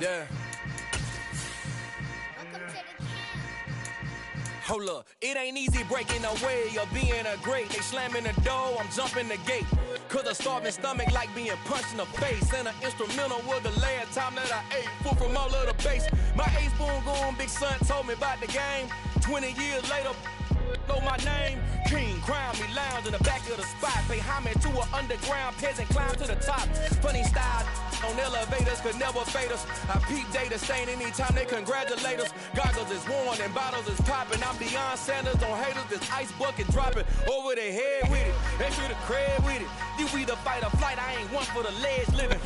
Yeah. Hold up, it ain't easy breaking away or being a great. They slamming the door, I'm jumping the gate. Cause a starving stomach like being punched in the face. And an instrumental was the last time that I ate. Food from all of the base. My ace boom going, big son told me about the game. 20 years later, know my name. King, crown me, lounge in the back of the spot. Pay homage to an underground peasant, climb to the top. Funny style on elevators could never fade us. I peep data stain anytime they congratulate us. Goggles is worn and bottles is popping. I'm Deion Sanders on haters, this ice bucket dropping over their head with it. They feel the cred with it. You either fight or flight, I ain't one for the ledge living.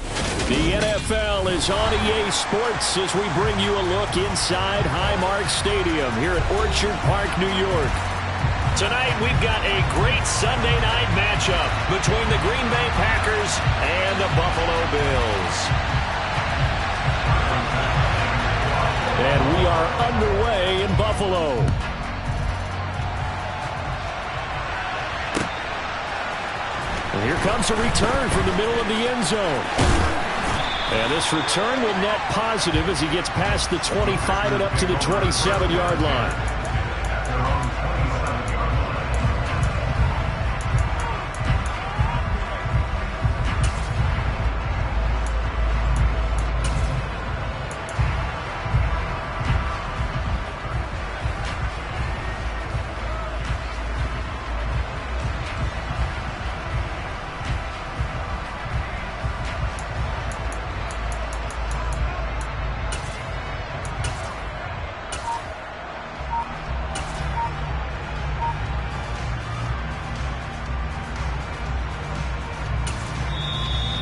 The NFL is on EA Sports as we bring you a look inside Highmark Stadium here at Orchard Park, New York. Tonight, we've got a great Sunday night matchup between the Green Bay Packers and the Buffalo Bills. And we are underway in Buffalo. And here comes a return from the middle of the end zone. And this return will net positive as he gets past the 25 and up to the 27-yard line.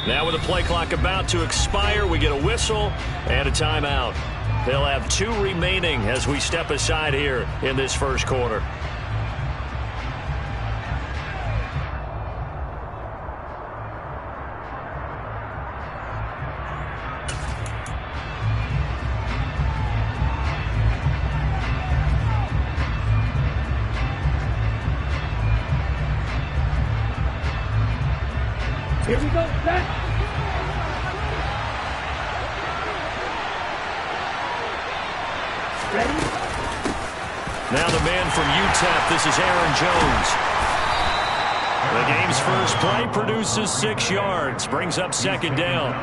Now with the play clock about to expire, we get a whistle and a timeout. They'll have 2 remaining as we step aside here in this first quarter. Here we go, set. Ready? Now the man from UTEP, this is Aaron Jones. The game's first play produces 6 yards, brings up second down.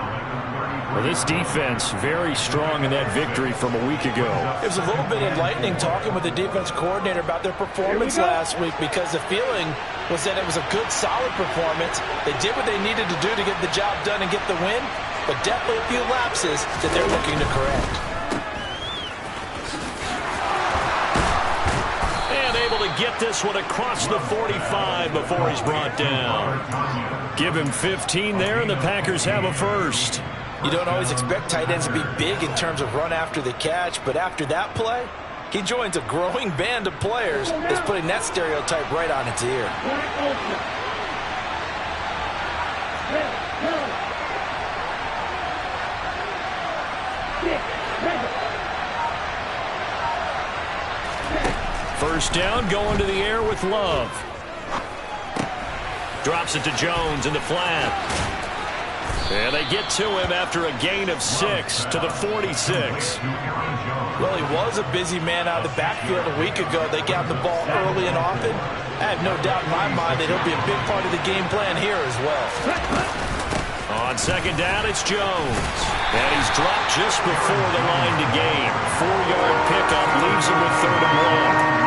Well, this defense very strong in that victory from a week ago. It was a little bit enlightening talking with the defense coordinator about their performance last week because the feeling was that it was a good, solid performance. They did what they needed to do to get the job done and get the win, but definitely a few lapses that they're looking to correct. And able to get this one across the 45 before he's brought down. Give him 15 there, and the Packers have a first. You don't always expect tight ends to be big in terms of run after the catch, but after that play, he joins a growing band of players that's putting that stereotype right on its ear. First down, going to the air with Love. Drops it to Jones in the flat. And they get to him after a gain of 6 to the 46. Well, he was a busy man out of the backfield a week ago. They got the ball early and often. I have no doubt in my mind that he'll be a big part of the game plan here as well. On second down, it's Jones. And he's dropped just before the line to gain. 4-yard pickup leaves him with 3rd and 1.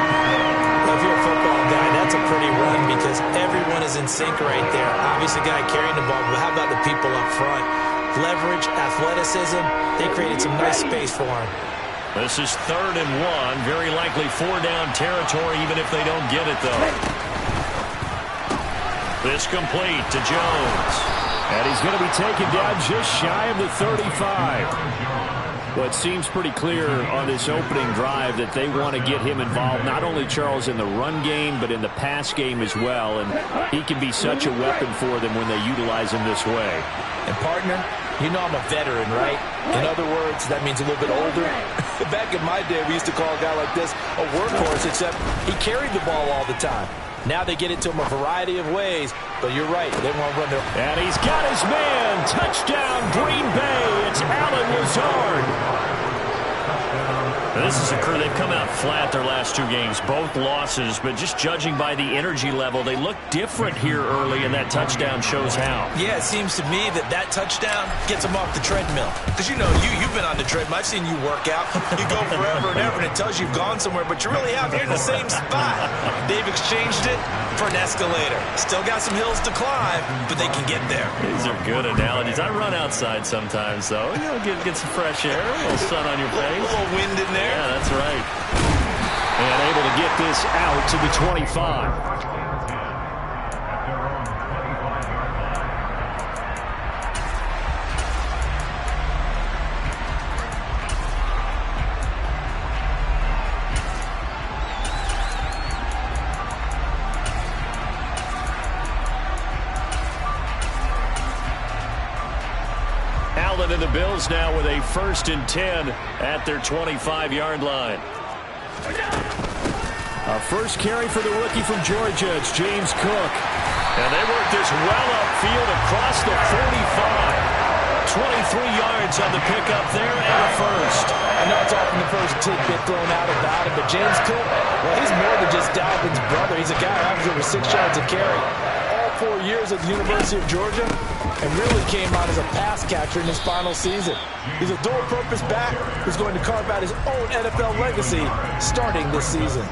Well, if you're a football guy, that's a pretty run because everyone is in sync right there. Obviously, the guy carrying the ball, but how about the people up front? Leverage, athleticism, they created some nice space for him. This is 3rd and 1. Very likely 4-down territory, even if they don't get it, though. This complete to Jones. And he's going to be taken down just shy of the 35. Well, it seems pretty clear on this opening drive that they want to get him involved, not only, Charles, in the run game, but in the pass game as well. And he can be such a weapon for them when they utilize him this way. And, partner, you know I'm a veteran, right? In other words, that means a little bit older. Back in my day, we used to call a guy like this a workhorse, except he carried the ball all the time. Now they get it to him a variety of ways, but you're right. They won't run their... And he's got his man. Touchdown, Green Bay. It's Allen Lazard. This is a crew. They've come out flat their last 2 games, both losses, but just judging by the energy level, they look different here early, and that touchdown shows how. Yeah, it seems to me that touchdown gets them off the treadmill. Because, you know, you've been on the treadmill. I've seen you work out. You go forever and ever, and it tells you you've gone somewhere, but you're really out here in the same spot. They've exchanged it for an escalator. Still got some hills to climb, but they can get there. These are good analogies. I run outside sometimes, though. You know, get some fresh air, a little sun on your face. A little wind in there. Yeah, that's right. And able to get this out to the 25. Allen and the Bills now with a 1st and 10 at their 25-yard line. A first carry for the rookie from Georgia. It's James Cook. And they work this well upfield across the 45. 23 yards on the pickup there and a first. I know it's often the first tidbit thrown out about it, but James Cook, well, he's more than just Dalvin's brother. He's a guy who averages over 6 yards a carry. All 4 years at the University of Georgia, and really came out as a pass catcher in his final season. He's a dual-purpose back who's going to carve out his own NFL legacy starting this season.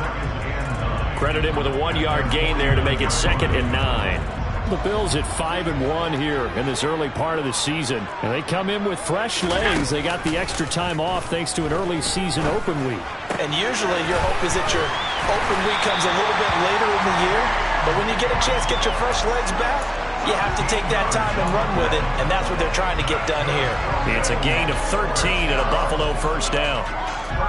Credit him with a 1-yard gain there to make it 2nd and 9. The Bills at 5-1 here in this early part of the season. And they come in with fresh legs. They got the extra time off thanks to an early season open week. And usually your hope is that your open week comes a little bit later in the year. But when you get a chance to get your fresh legs back, you have to take that time and run with it, and that's what they're trying to get done here. It's a gain of 13 and a Buffalo first down.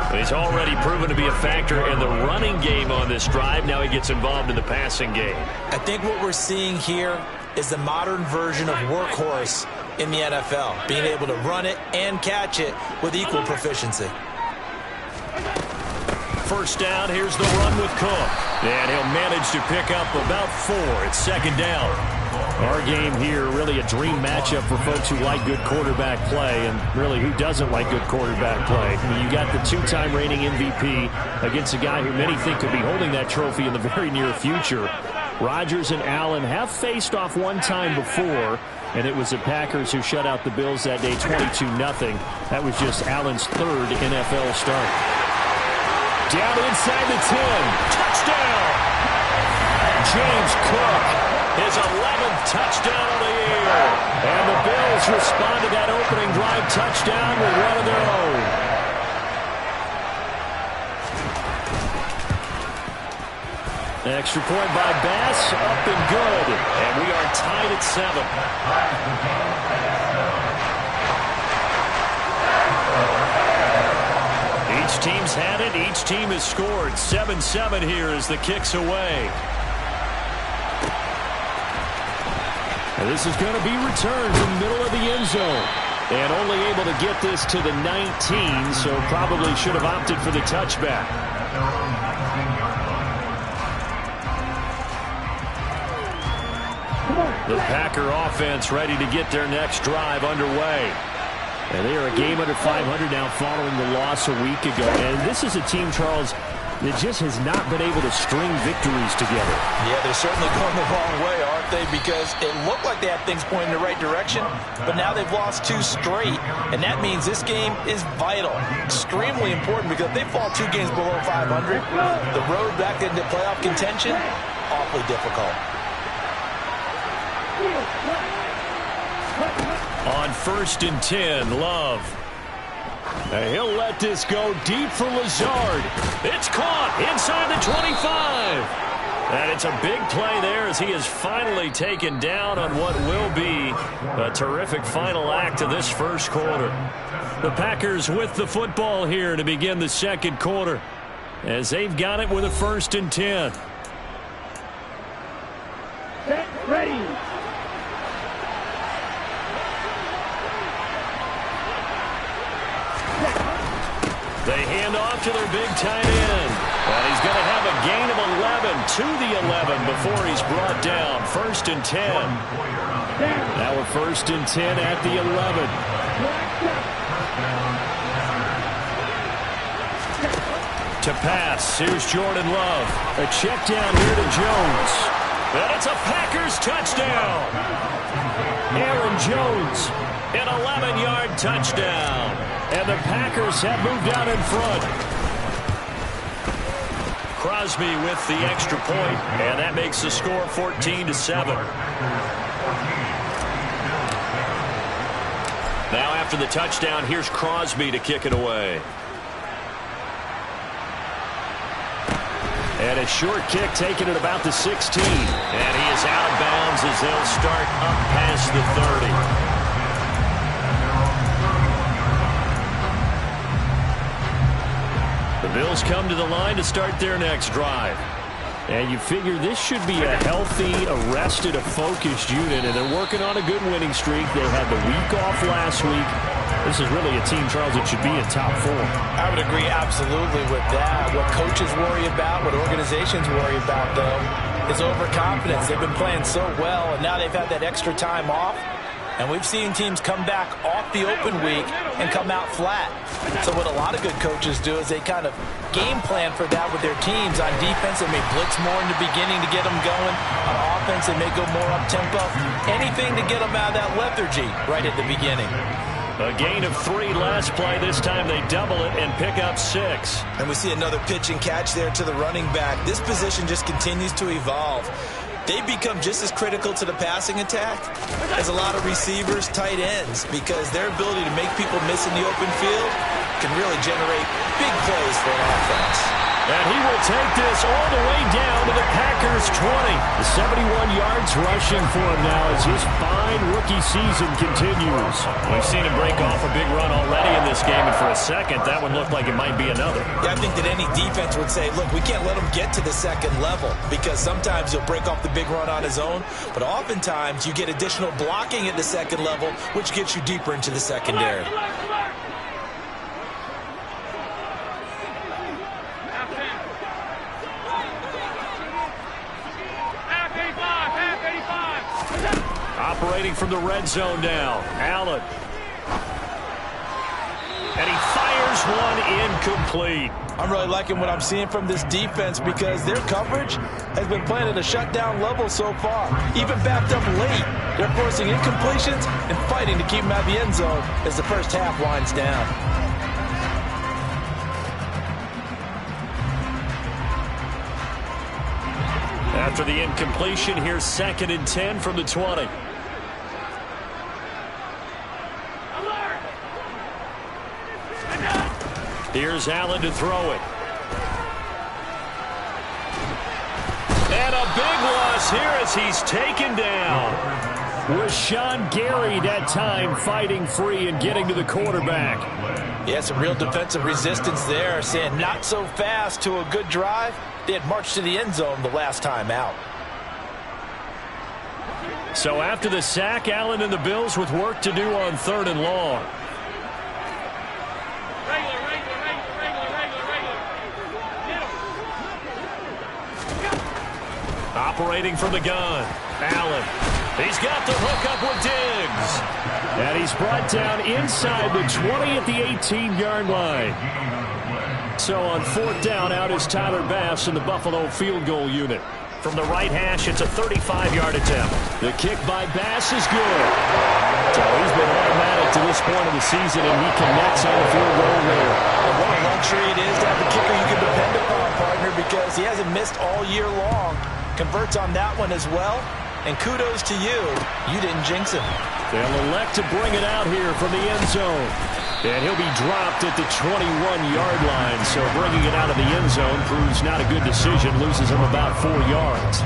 He's already proven to be a factor in the running game on this drive. Now he gets involved in the passing game. I think what we're seeing here is the modern version of workhorse in the NFL, being able to run it and catch it with equal proficiency. First down, here's the run with Cook. And he'll manage to pick up about 4. It's 2nd down. Our game here, really a dream matchup for folks who like good quarterback play, and really who doesn't like good quarterback play. I mean, you got the 2-time reigning MVP against a guy who many think could be holding that trophy in the very near future. Rodgers and Allen have faced off one time before, and it was the Packers who shut out the Bills that day 22-0. That was just Allen's 3rd NFL start. Down inside the 10. Touchdown! James Cook. His 11th touchdown of the year. And the Bills respond to that opening drive touchdown with one of their own. Extra point by Bass, up and good. And we are tied at 7. Each team's had it. Each team has scored. 7-7 here as the kick's away. And this is going to be returned in the middle of the end zone. And only able to get this to the 19, so probably should have opted for the touchback. The Packer offense ready to get their next drive underway. And they are a game under 500 now following the loss a week ago. And this is a team, Charles, that just has not been able to string victories together. Yeah, they're certainly going the wrong way, aren't they? Because it looked like they had things pointing in the right direction, but now they've lost 2 straight. And that means this game is vital, extremely important, because if they fall 2 games below 500, the road back into playoff contention, awfully difficult. On 1st and 10, Love. And he'll let this go deep for Lazard. It's caught inside the 25. And it's a big play there as he is finally taken down on what will be a terrific final act of this first quarter. The Packers with the football here to begin the second quarter as they've got it with a 1st and 10. Set, ready. They hand off to their big tight end. And he's going to have a gain of 11 to the 11 before he's brought down. 1st and 10. Now we're 1st and 10 at the 11. To pass, here's Jordan Love. A check down here to Jones. And it's a Packers touchdown. Aaron Jones, an 11-yard touchdown. And the Packers have moved out in front. Crosby with the extra point, and that makes the score 14-7. Now after the touchdown, here's Crosby to kick it away. And a short kick taken at about the 16. And he is out of bounds as they'll start up past the 30. The Bills come to the line to start their next drive. And you figure this should be a healthy, arrested, a focused unit. And they're working on a good winning streak. They had the week off last week. This is really a team, Charles, that should be in top 4. I would agree absolutely with that. What coaches worry about, what organizations worry about, though, is overconfidence. They've been playing so well, and now they've had that extra time off. And we've seen teams come back off the open week and come out flat. So what a lot of good coaches do is they kind of game plan for that with their teams. On defense, they may blitz more in the beginning to get them going. On offense, they may go more up-tempo. Anything to get them out of that lethargy right at the beginning. A gain of 3 last play. This time they double it and pick up 6. And we see another pitch and catch there to the running back. This position just continues to evolve. They become just as critical to the passing attack as a lot of receivers, tight ends, because their ability to make people miss in the open field can really generate big plays for an offense. And he will take this all the way down to the Packers' 20. The 71 yards rushing for him now as his fine rookie season continues. We've seen him break off a big run already in this game, and for a second, that one looked like it might be another. Yeah, I think that any defense would say, look, we can't let him get to the second level, because sometimes he'll break off the big run on his own, but oftentimes you get additional blocking at the second level, which gets you deeper into the secondary. Operating from the red zone now, Allen. And he fires one incomplete. I'm really liking what I'm seeing from this defense because their coverage has been playing at a shutdown level so far. Even backed up late, they're forcing incompletions and fighting to keep them out of the end zone as the first half winds down. After the incompletion, here's 2nd and 10 from the 20. Here's Allen to throw it. And a big loss here as he's taken down. Rashawn Gary that time fighting free and getting to the quarterback. Yeah, some real defensive resistance there, saying not so fast to a good drive. They had marched to the end zone the last time out. So after the sack, Allen and the Bills with work to do on 3rd and long. Operating from the gun, Allen. He's got the hook up with Diggs. And he's brought down inside the 20 at the 18-yard line. So on 4th down, out is Tyler Bass in the Buffalo field goal unit. From the right hash, it's a 35-yard attempt. The kick by Bass is good. So he's been automatic to this point of the season, and he connects on the field goal there. And what a luxury it is to have a kicker you can depend upon, partner, because he hasn't missed all year long. Converts on that one as well. And kudos to you. You didn't jinx him. They'll elect to bring it out here from the end zone. And he'll be dropped at the 21-yard line. So bringing it out of the end zone proves not a good decision. Loses him about 4 yards.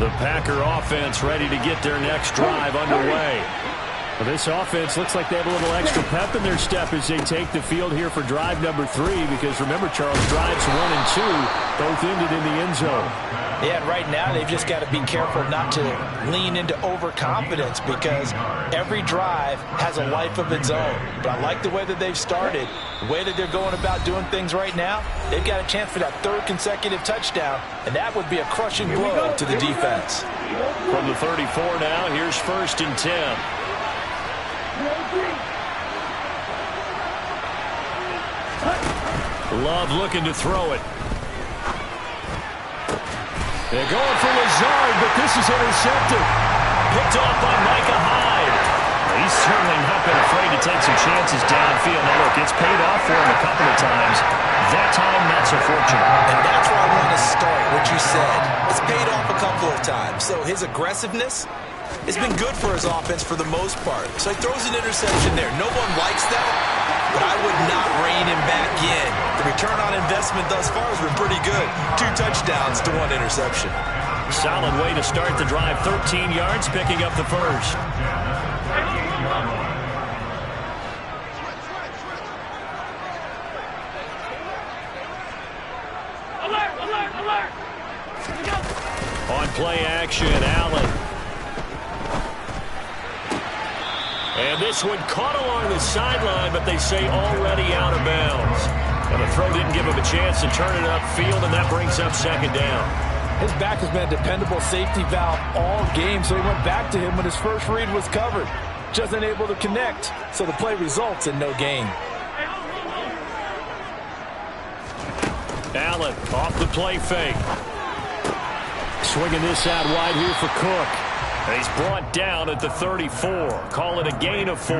The Packer offense ready to get their next drive underway. Well, this offense looks like they have a little extra pep in their step as they take the field here for drive number 3, because remember, Charles, drives 1 and 2 both ended in the end zone. Yeah, and right now they've just got to be careful not to lean into overconfidence because every drive has a life of its own. But I like the way that they've started, the way that they're going about doing things right now. They've got a chance for that third consecutive touchdown, and that would be a crushing blow to the defense. From the 34 now, here's 1st and 10. Love looking to throw it. They're going for Lazard, but this is intercepted. Picked off by Micah Hyde. He's certainly not been afraid to take some chances downfield. Now, look, it's paid off for him a couple of times. That time, not so fortunate. And that's where I want to start, what you said. It's paid off a couple of times. So his aggressiveness has been good for his offense for the most part. So he throws an interception there. No one likes that, but I would not rein him back in. The return on investment thus far has been pretty good. 2 touchdowns to 1 interception. Solid way to start the drive. 13 yards, picking up the first. Alert, alert, alert! On play action, Allen. And this one caught along the sideline, but they say already out of bounds. And the throw didn't give him a chance to turn it upfield, and that brings up 2nd down. His back has been a dependable safety valve all game, so he went back to him when his first read was covered. Just unable to connect, so the play results in no gain. Allen off the play fake. Swinging this out wide here for Cook. And he's brought down at the 34. Call it a gain of 4.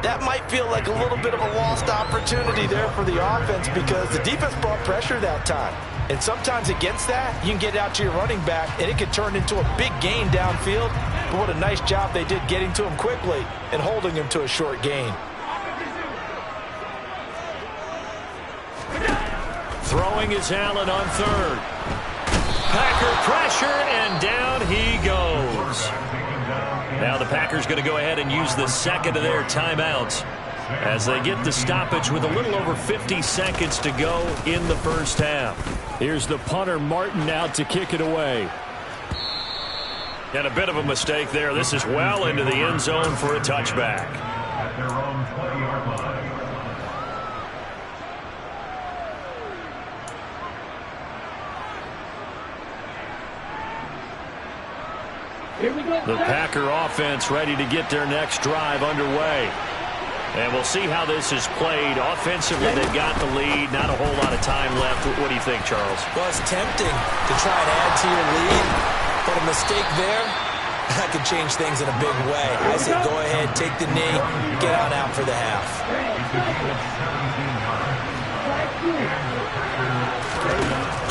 That might feel like a little bit of a lost opportunity there for the offense because the defense brought pressure that time. And sometimes against that, you can get out to your running back, and it can turn into a big gain downfield. But what a nice job they did getting to him quickly and holding him to a short gain. Throwing is Allen on 3rd. Packer pressure, and down he goes. Now the Packers going to go ahead and use the 2nd of their timeouts as they get the stoppage with a little over 50 seconds to go in the first half. Here's the punter, Martin, out to kick it away. And a bit of a mistake there. This is well into the end zone for a touchback. At their own 20-yard line. The Packer offense ready to get their next drive underway. And we'll see how this is played. Offensively, they've got the lead. Not a whole lot of time left. What do you think, Charles? Well, it's tempting to try and add to your lead, but a mistake there, that could change things in a big way. I say go ahead, take the knee, get on out for the half.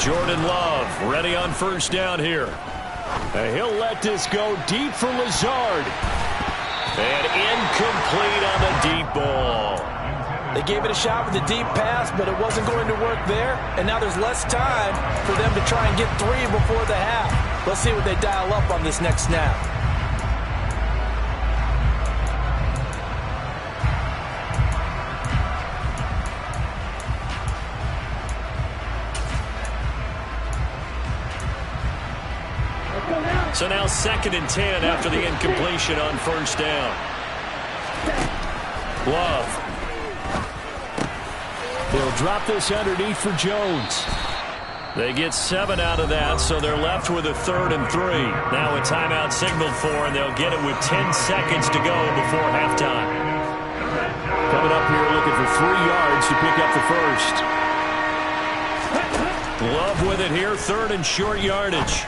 Jordan Love ready on 1st down here. And he'll let this go deep for Lazard. And incomplete on the deep ball. They gave it a shot with the deep pass, but it wasn't going to work there. And now there's less time for them to try and get 3 before the half. Let's see what they dial up on this next snap. So now 2nd and 10 after the incompletion on 1st down. Love. They'll drop this underneath for Jones. They get 7 out of that, so they're left with a 3rd and 3. Now a timeout signaled for, and they'll get it with 10 seconds to go before halftime. Coming up here looking for 3 yards to pick up the first. Love with it here, 3rd and short yardage.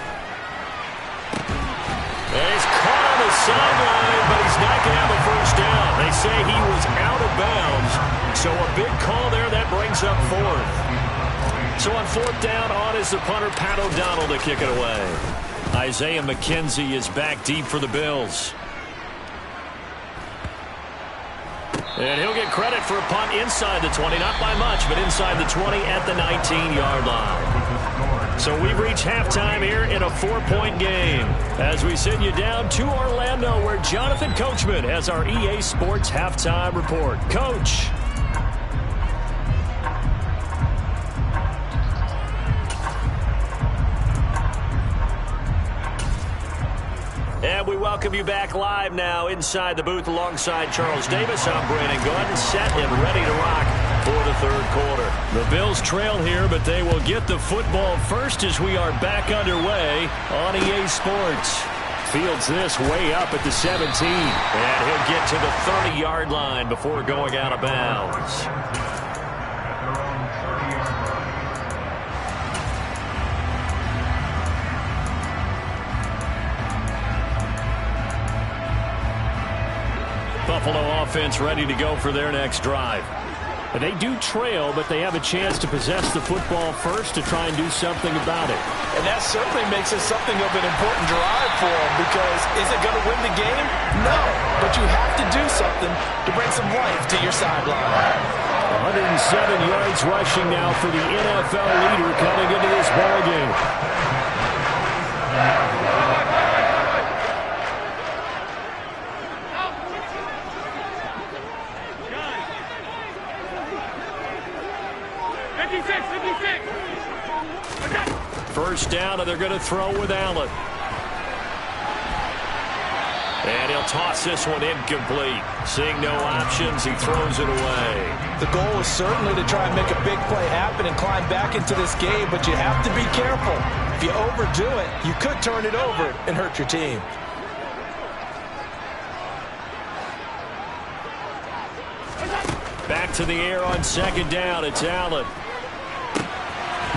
And he's caught on the sideline, but he's not going to have a first down. They say he was out of bounds, so a big call there that brings up 4th. So on 4th down, on is the punter, Pat O'Donnell, to kick it away. Isaiah McKenzie is back deep for the Bills. And he'll get credit for a punt inside the 20, not by much, but inside the 20 at the 19-yard line. So we've reached halftime here in a 4-point game as we send you down to Orlando where Jonathan Coachman has our EA Sports halftime report. Coach. And we welcome you back live now inside the booth alongside Charles Davis. I'm Brandon Gaudin, set and ready to rock for the third quarter. The Bills trail here, but they will get the football first as we are back underway on EA Sports. Fields this way up at the 17. And he'll get to the 30-yard line before going out of bounds. Buffalo offense ready to go for their next drive. They do trail, but they have a chance to possess the football first to try and do something about it. And that certainly makes it something of an important drive for them, because is it going to win the game? No, but you have to do something to bring some life to your sideline. 107 yards rushing now for the NFL leader coming into this ballgame. First down, and they're going to throw with Allen. And he'll toss this one incomplete. Seeing no options, he throws it away. The goal is certainly to try and make a big play happen and climb back into this game, but you have to be careful. If you overdo it, you could turn it over and hurt your team. Back to the air on second down. It's Allen.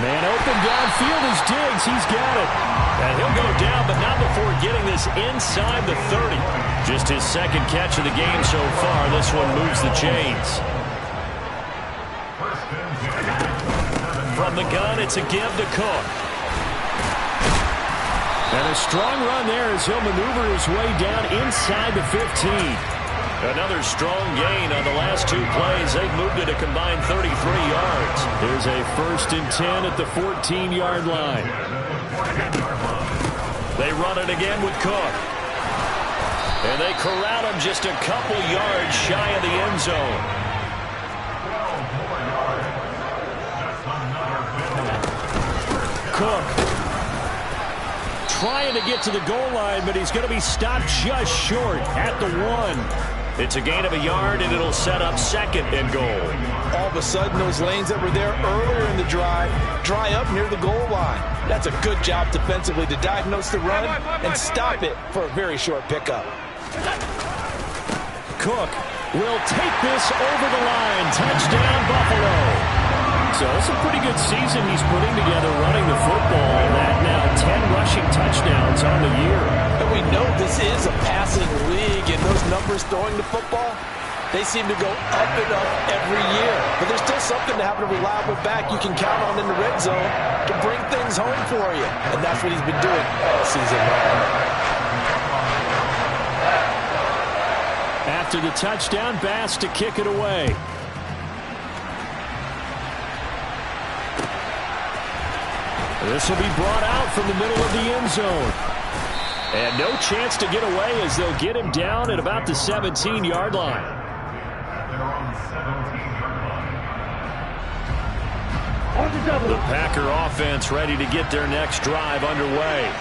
Man open downfield is Diggs. He's got it. And he'll go down, but not before getting this inside the 30. Just his second catch of the game so far. This one moves the chains. From the gun, it's a give to Cook. And a strong run there as he'll maneuver his way down inside the 15. Another strong gain on the last two plays. They've moved it a combined 33 yards. There's a 1st and 10 at the 14-yard line. They run it again with Cook. And they corral him just a couple yards shy of the end zone. Cook trying to get to the goal line, but he's going to be stopped just short at the 1. It's a gain of a yard, and it'll set up second and goal. All of a sudden, those lanes that were there earlier in the drive dry up near the goal line. That's a good job defensively to diagnose the run and stop it for a very short pickup. Cook will take this over the line. Touchdown, Buffalo. So it's a pretty good season he's putting together running the football. That now 10 rushing touchdowns on the year. And we know this is a passing league, and those numbers throwing the football, they seem to go up and up every year. But there's still something to having a reliable back you can count on in the red zone to bring things home for you. And that's what he's been doing all season long. After the touchdown, Bass to kick it away. This will be brought out from the middle of the end zone. And no chance to get away as they'll get him down at about the 17-yard line. The Packer offense ready to get their next drive underway.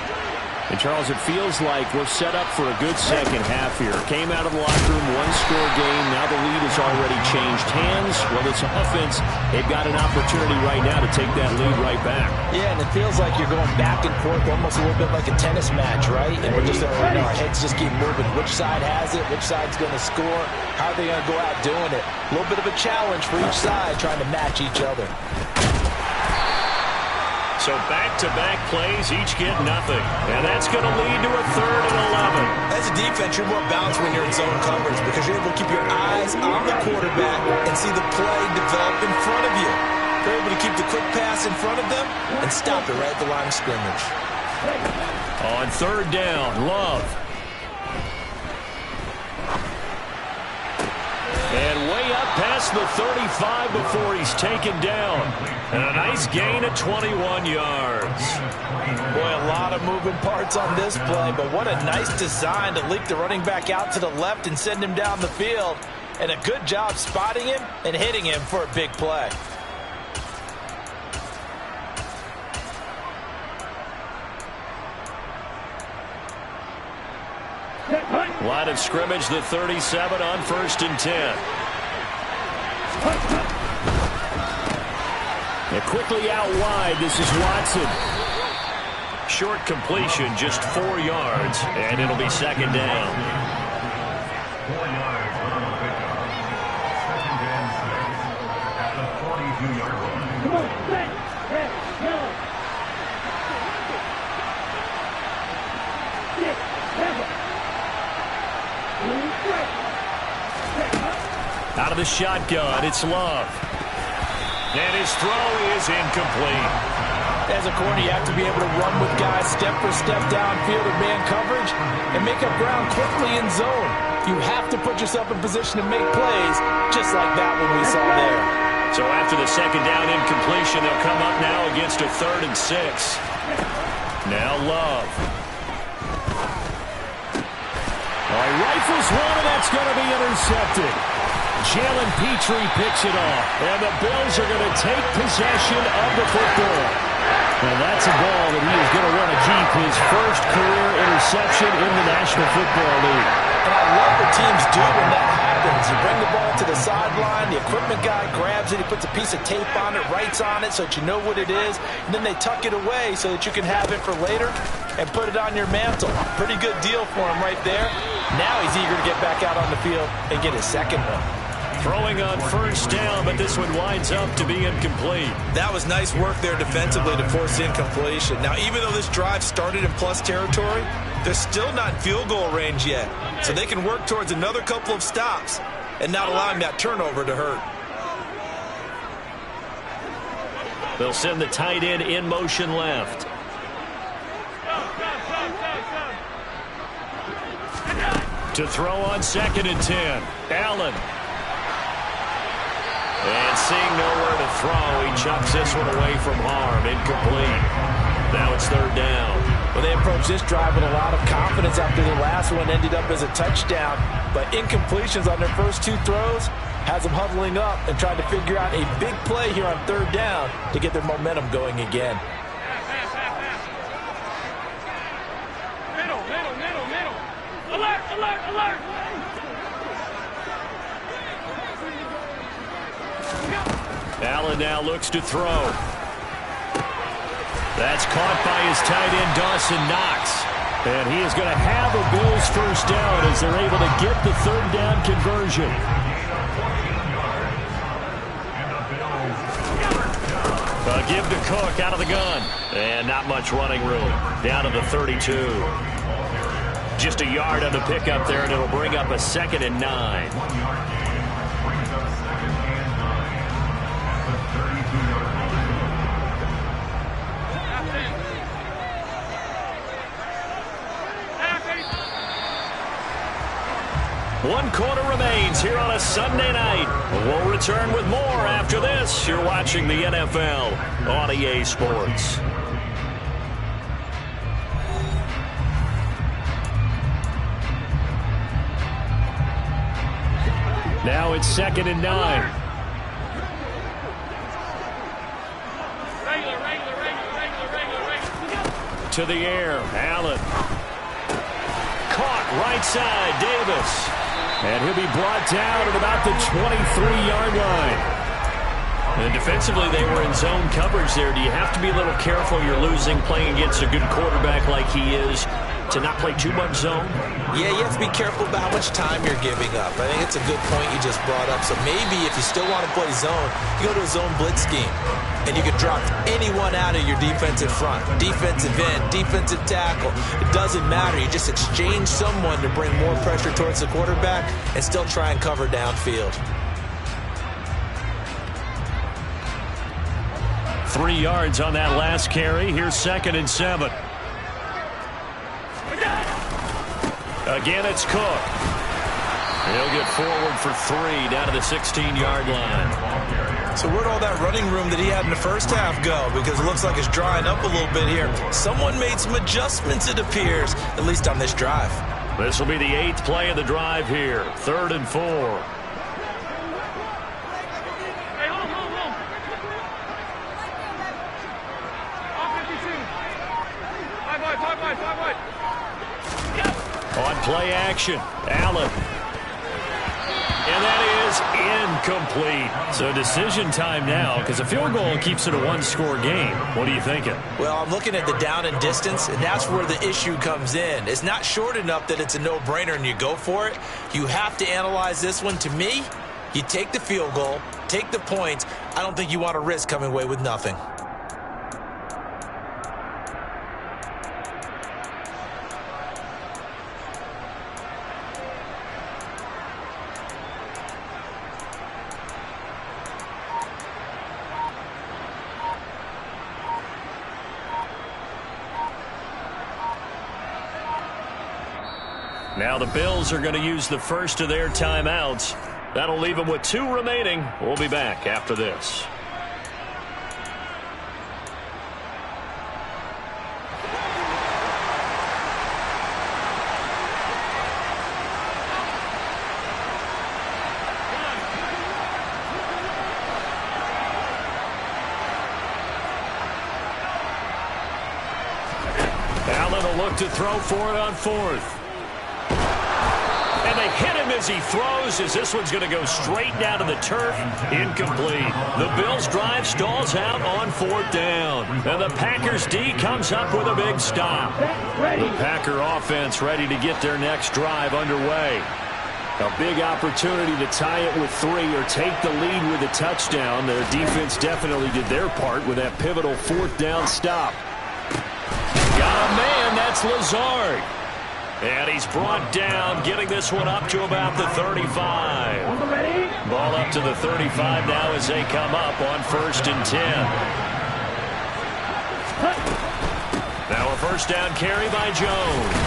And, Charles, it feels like we're set up for a good second half here. Came out of the locker room, one-score game. Now the lead has already changed hands. Well, it's offense. They've got an opportunity right now to take that lead right back. Yeah, and it feels like you're going back and forth almost a little bit like a tennis match, right? And we're just our heads just keep moving. Which side has it? Which side's going to score? How are they going to go out doing it? A little bit of a challenge for each side trying to match each other. So back-to-back plays, each get nothing. And that's going to lead to a 3rd and 11. As a defense, you're more balanced when you're in zone coverage because you're able to keep your eyes on the quarterback and see the play develop in front of you. You're able to keep the quick pass in front of them and stop it right at the line of scrimmage. On 3rd down, Love. And way up past the 35 before he's taken down. And a nice gain of 21 yards. Boy, a lot of moving parts on this play, but what a nice design to leak the running back out to the left and send him down the field. And a good job spotting him and hitting him for a big play. Line of scrimmage, the 37 on 1st and 10. And quickly out wide, this is Watson. Short completion, just 4 yards, and it'll be 2nd down. 4 yards on the pickup. 2nd and 6 at the 42-yard line. Come on, set, yellow. 6, 7. Out of the shotgun, it's Love. And his throw is incomplete. As a corner, you have to be able to run with guys step for step downfield in man coverage and make up ground quickly in zone. You have to put yourself in position to make plays, just like that one we saw there. So after the 2nd down incompletion, they'll come up now against a 3rd and 6. Now Love. He rifles one, and that's going to be intercepted. Jalen Petrie picks it off, and the Bills are going to take possession of the football. And that's a ball that he is going to want to keep, his first career interception in the National Football League. And I love what teams do when that happens. You bring the ball to the sideline, the equipment guy grabs it, he puts a piece of tape on it, writes on it so that you know what it is, and then they tuck it away so that you can have it for later and put it on your mantle. Pretty good deal for him right there. Now he's eager to get back out on the field and get his 2nd one. Throwing on 1st down, but this one winds up to be incomplete. That was nice work there defensively to force incompletion. Now, even though this drive started in plus territory, they're still not in field goal range yet. So they can work towards another couple of stops and not allowing that turnover to hurt. They'll send the tight end in motion left. To throw on 2nd and 10. Allen. And seeing nowhere to throw, he chucks this one away from harm. Incomplete. Now it's 3rd down. Well, they approached this drive with a lot of confidence after the last one ended up as a touchdown. But incompletions on their first 2 throws has them huddling up and trying to figure out a big play here on 3rd down to get their momentum going again. Middle. Alert, alert, alert. Allen now looks to throw. That's caught by his tight end, Dawson Knox. And he is going to have a Bills 1st down as they're able to get the 3rd down conversion. A give to Cook out of the gun. And not much running room. Down to the 32. Just a yard on the pickup there, and it'll bring up a 2nd and 9. 1 quarter remains here on a Sunday night. We'll return with more after this. You're watching the NFL on EA Sports. Now it's 2nd and 9. To the air, Allen. Caught right side, Davis. And he'll be brought down at about the 23-yard line. And defensively, they were in zone coverage there. Do you have to be a little careful? You're losing playing against a good quarterback like he is to not play too much zone? Yeah, you have to be careful about how much time you're giving up. I think it's a good point you just brought up. So maybe if you still want to play zone, you go to a zone blitz scheme. And you can drop anyone out of your defensive front. Defensive end, defensive tackle. It doesn't matter. You just exchange someone to bring more pressure towards the quarterback and still try and cover downfield. 3 yards on that last carry. Here's 2nd and 7. Again, it's Cook. He'll get forward for 3 down to the 16-yard line. So where'd all that running room that he had in the first half go? Because it looks like it's drying up a little bit here. Someone made some adjustments, it appears, at least on this drive. This will be the 8th play of the drive here. 3rd and 4. Hey, hold on. Off 52. 5 wide. On play action, Allen. And that is incomplete. So decision time now, because a field goal keeps it a one-score game. What are you thinking? Well, I'm looking at the down and distance, and that's where the issue comes in. It's not short enough that it's a no-brainer and you go for it. You have to analyze this one. To me, you take the field goal, take the points. I don't think you want to risk coming away with nothing. Now the Bills are going to use the first of their timeouts. That'll leave them with 2 remaining. We'll be back after this. Allen will look to throw for it on 4th. And they hit him as he throws, as this one's going to go straight down to the turf. Incomplete. The Bills' drive stalls out on 4th down. And the Packers' D comes up with a big stop. The Packer offense ready to get their next drive underway. A big opportunity to tie it with 3 or take the lead with a touchdown. Their defense definitely did their part with that pivotal 4th down stop. Got a man, that's Lazard. And he's brought down, getting this one up to about the 35. Ball up to the 35 now as they come up on 1st and 10. Now a 1st down carry by Jones.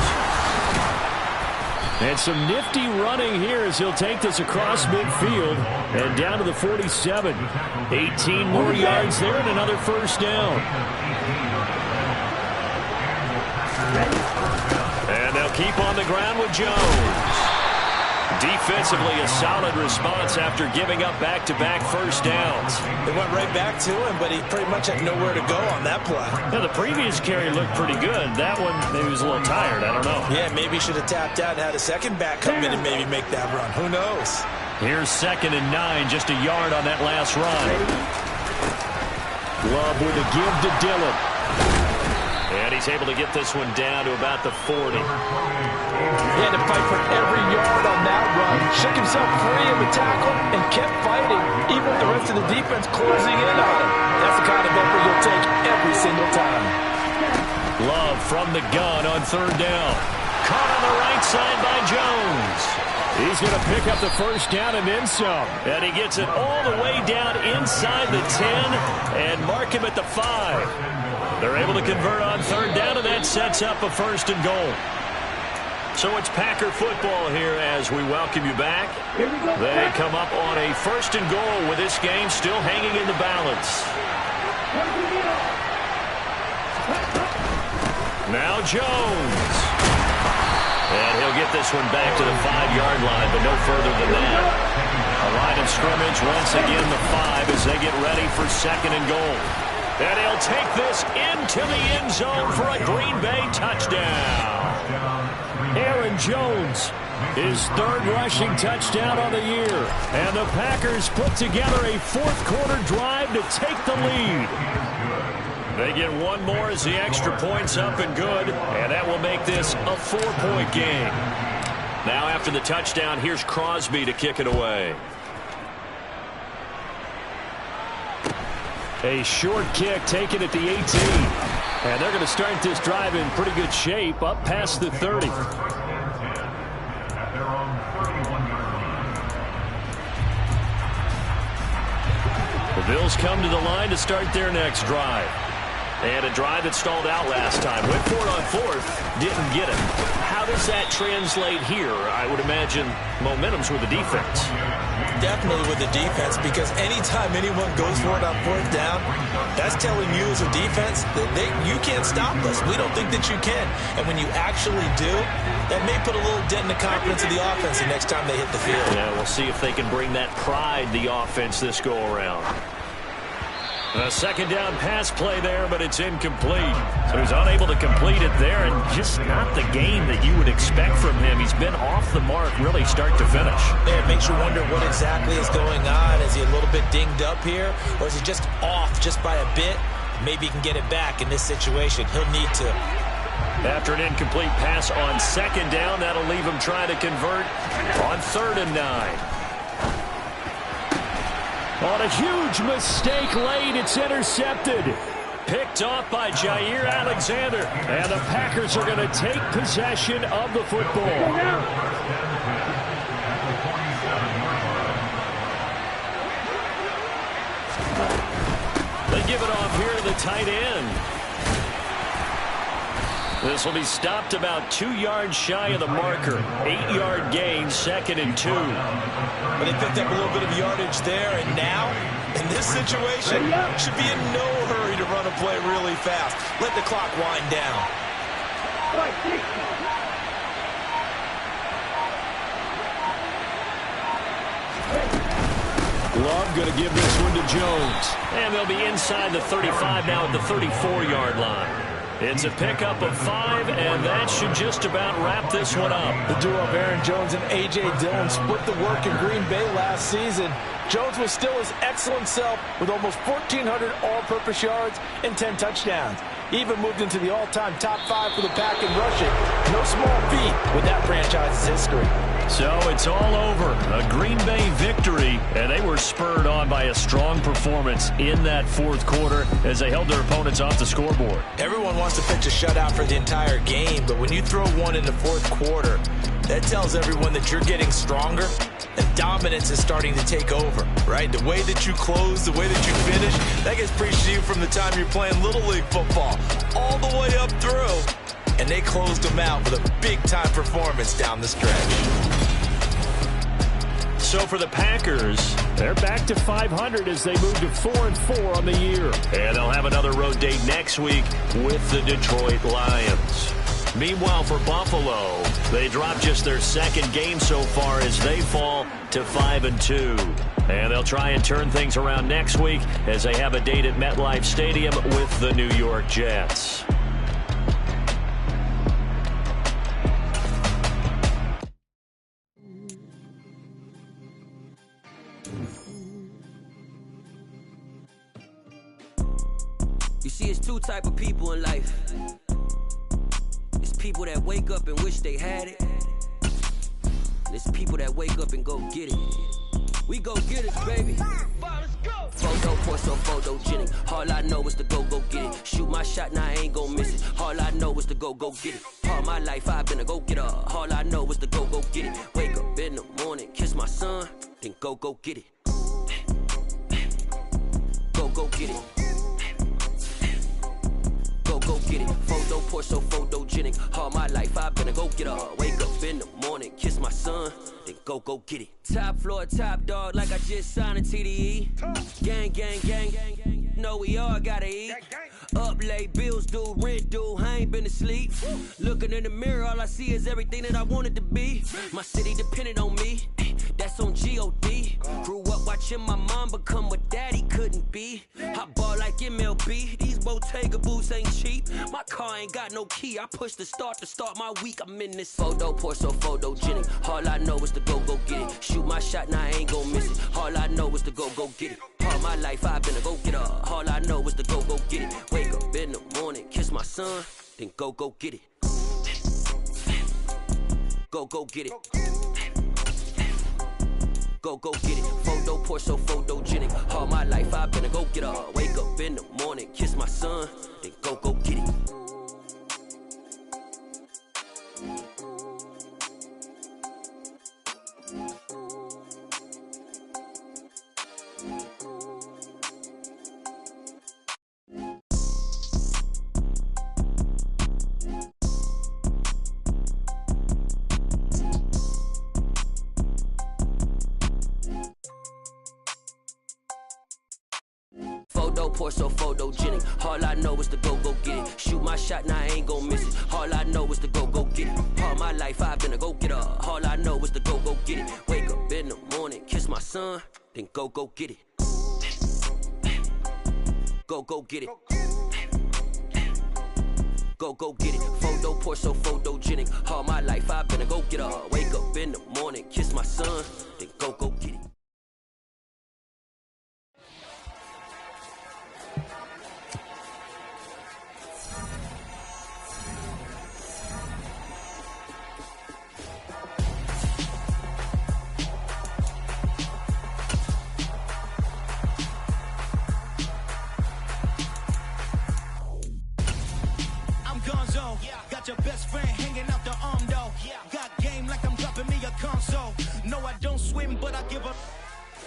And some nifty running here as he'll take this across midfield and down to the 47. 18 more yards there and another 1st down. And they'll keep on the ground with Jones. Defensively, a solid response after giving up back-to-back 1st downs. They went right back to him, but he pretty much had nowhere to go on that play. Yeah, the previous carry looked pretty good. That one, maybe he was a little tired. I don't know. Yeah, maybe he should have tapped out and had a second back come in and maybe make that run. Who knows? Here's 2nd and 9, just a yard on that last run. Love with a give to Dillon. And he's able to get this one down to about the 40. He had to fight for every yard on that run. Shook himself free of the tackle and kept fighting, even with the rest of the defense closing in on him. That's the kind of effort you'll take every single time. Love from the gun on 3rd down. Caught on the right side by Jones. He's going to pick up the 1st down and then some. And he gets it all the way down inside the 10 and mark him at the 5. They're able to convert on 3rd down, and that sets up a 1st and goal. So it's Packer football here as we welcome you back. They come up on a 1st and goal with this game still hanging in the balance. Now Jones. And he'll get this one back to the 5-yard line, but no further than that. A line of scrimmage once again the 5 as they get ready for 2nd and goal. And he'll take this into the end zone for a Green Bay touchdown. Aaron Jones, his 3rd rushing touchdown on the year. And the Packers put together a 4th-quarter drive to take the lead. They get one more as the extra point's up and good. And that will make this a 4-point game. Now after the touchdown, here's Crosby to kick it away. A short kick taken at the 18. And they're going to start this drive in pretty good shape up past the 30. The Bills come to the line to start their next drive. And a drive that stalled out last time. Went for it on 4th, didn't get it. How does that translate here? I would imagine momentum's with the defense. Definitely with the defense, because anytime anyone goes for it on 4th down, that's telling you as a defense that you can't stop us. We don't think that you can. And when you actually do, that may put a little dent in the confidence of the offense the next time they hit the field. Yeah, we'll see if they can bring that pride the offense this go around. A second down pass play there, but it's incomplete. So he's unable to complete it there, and just not the game that you would expect from him. He's been off the mark really start to finish. Yeah, it makes you wonder what exactly is going on. Is he a little bit dinged up here, or is he just off just by a bit? Maybe he can get it back in this situation. He'll need to. After an incomplete pass on second down, that'll leave him trying to convert on 3rd and 9. On a huge mistake late, it's intercepted. Picked off by Jair Alexander. And the Packers are going to take possession of the football. They give it off here to the tight end. This will be stopped about 2 yards shy of the marker. 8-yard gain, 2nd and 2. But they picked up a little bit of yardage there, and now, in this situation, should be in no hurry to run a play really fast. Let the clock wind down. Love going to give this one to Jones. And they'll be inside the 35 now at the 34-yard line. It's a pickup of 5, and that should just about wrap this one up. The duo of Aaron Jones and A.J. Dillon split the work in Green Bay last season. Jones was still his excellent self with almost 1,400 all-purpose yards and 10 touchdowns. He even moved into the all-time top 5 for the Pack in rushing. No small feat with that franchise's history. So it's all over. A Green Bay victory, and they were spurred on by a strong performance in that 4th quarter as they held their opponents off the scoreboard. Everyone wants to pitch a shutout for the entire game, but when you throw one in the 4th quarter, that tells everyone that you're getting stronger and dominance is starting to take over, right? The way that you close, the way that you finish, that gets preached to you from the time you're playing Little League football all the way up through. And they closed them out with a big-time performance down the stretch. So for the Packers, they're back to 500 as they move to 4-4 on the year. And they'll have another road date next week with the Detroit Lions. Meanwhile, for Buffalo, they drop just their 2nd game so far as they fall to 5-2. And they'll try and turn things around next week as they have a date at MetLife Stadium with the New York Jets. You see, it's 2 type of people in life. It's people that wake up and wish they had it. And it's people that wake up and go get it. We go get it, baby. Photo, so photogenic. All I know is to go get it. Shoot my shot, now I ain't gon' miss it. All I know is to go get it. All my life I've been a go-getter. All I know is to go get it. Wake up in the morning, kiss my son, then go get it. Go get it. Go get it. Photo, so photogenic. All my life I've been a go-getter. Wake up in the morning, kiss my son, then go get it. Top floor, top dog, like I just signed a TDE. Gang, gang, gang, gang, gang. Know we all gotta eat. Up late, bills due, rent due, I ain't been asleep. Looking in the mirror, all I see is everything that I wanted to be. My city depended on me, that's on G.O.D. Grew up watching my mom become what daddy couldn't be. I ball like MLB, these Bottega boots ain't cheap. My car ain't got no key, I push the start to start my week. I'm in this photo, so photogenic. All I know is to go get it. Shoot my shot, now I ain't gon' miss it. All I know is to go get it. All my life I've been a go-getter. All I know is to go get it. Wake up in the morning, kiss my son, then go get it. Go get it. Go get it. Photo, so photogenic. All my life I've been a go-getter. Wake up in the morning, kiss my son, then go get it. So photogenic. All I know is to go get it. Shoot my shot, now I ain't gon' miss it. All I know is to go get it. All my life I've been a go-getter. All I know is to go get it. Wake up in the morning, kiss my son, then go get it. Go get it. Go get it. Photo Porsche, so photogenic. All my life I've been a go getter. Wake up in the morning, kiss my son, then go get it. Got your best friend hanging out the arm though. Got game like I'm dropping me a console. No, I don't swim, but I give up.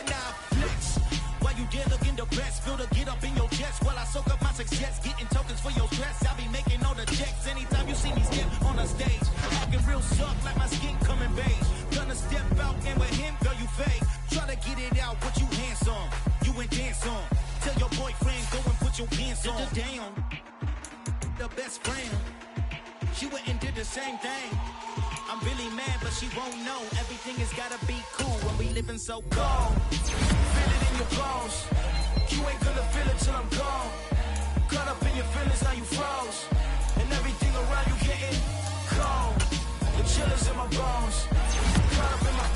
Now flex. While you there looking the best, feel the get up in your chest while I soak up my success. Getting tokens for your stress. I be making all the checks anytime you see me step on the stage. Acting real soft like my skin coming beige. Gonna step out and with him, girl, you fake. Try to get it out, what you hands on. You ain't dance on. Tell your boyfriend, go and put your pants on. Down. The best friend. She went and did the same thing. I'm really mad, but she won't know. Everything has gotta be cool when we living so cold. Feel it in your bones. You ain't gonna feel it till I'm gone. Caught up in your feelings, now you froze. And everything around you getting cold. The chill is in my bones. Caught up in my